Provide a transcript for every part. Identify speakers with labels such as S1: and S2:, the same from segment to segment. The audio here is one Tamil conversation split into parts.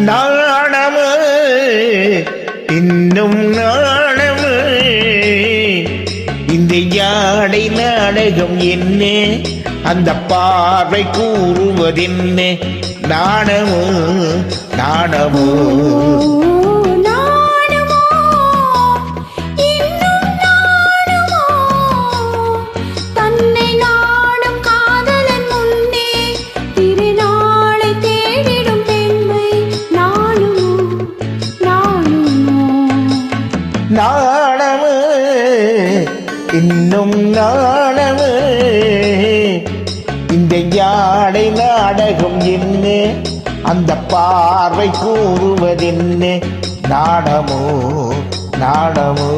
S1: நாணமு இன்னும் நாணமு இந்த யாடை நாடகம் என்ன அந்த பார்வை கூறுவதென்ன நாணமோ நாணமோ நாணமு இன்னும் நாணமு இந்த யாடை நாடகம் என்ன அந்த பார்வை கூறுவதென்ன நாணமோ நாணமோ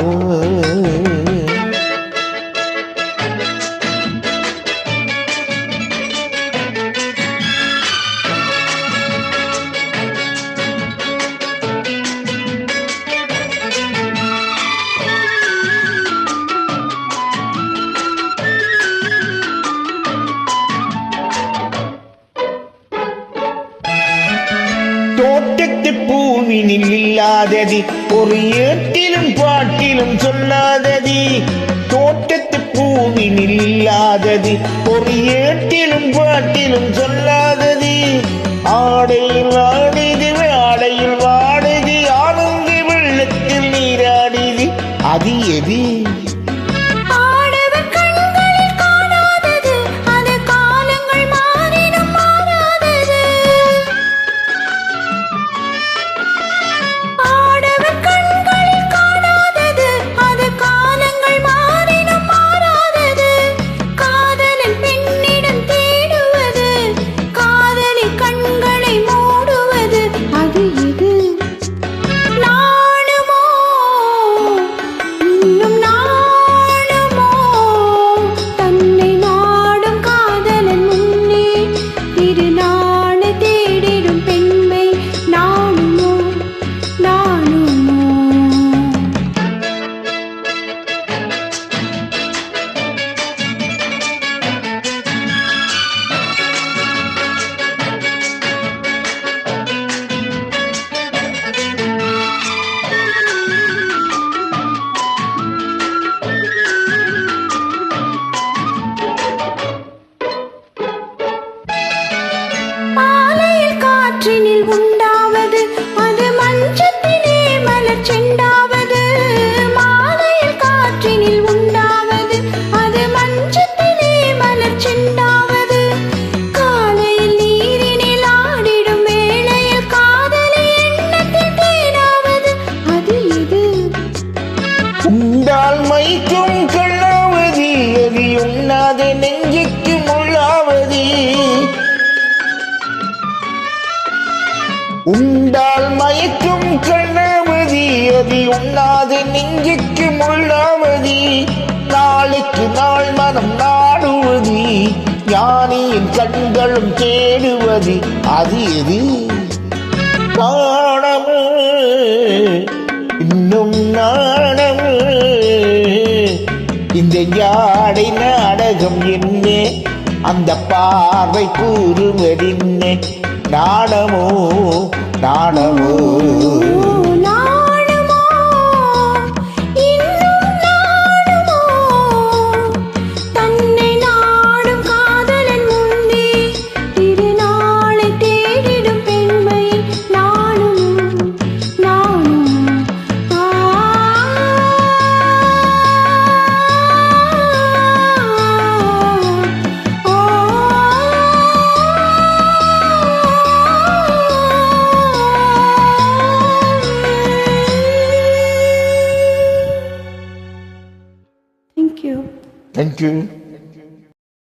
S1: தோட்டத்து பூவினில் இல்லாதது ஒரு ஏட்டிலும் பாட்டிலும் சொல்லாதது தோட்டத்து பூவினில் இல்லாதது ஒரு ஏட்டிலும் பாட்டிலும் சொல்லாதது ஆடையில் ஆடுது ஆடையில் வாடுது ஆனந்தி வெள்ளத்தில் நீராடுது அது எது
S2: காற்றினில் உண்டாவது அது மஞ்சத்திலே மலர் செண்டாவது மாலையில் காற்றினில் உண்டாவது அது மஞ்சத்திலே மலர் செண்டாவது காலையில் நீரினில் ஆடிடும் வேளையில் காதலி எண்ணத்தில் தேனாவது அது இது
S1: உண்டால் மைக்கும் கண்ணாவது அது உண்ணாத நெஞ்சுக்கு முள்ளாவது உண்டால் மயக்கும் கண்ணாமதி அது உண்ணாது நெஞ்சுக்கு முள்ளாமதி நாளுக்கு நாள் மனம் நாடுவது ஞானியின் கண்களும் தேடுவது அது எது நாணமு இன்னும் நாணமு இந்த யாடை நாடகம் என்ன அந்த பார்வை கூறுவதென்ன நாணமோ நாணமோ
S2: Thank you.
S1: Thank you.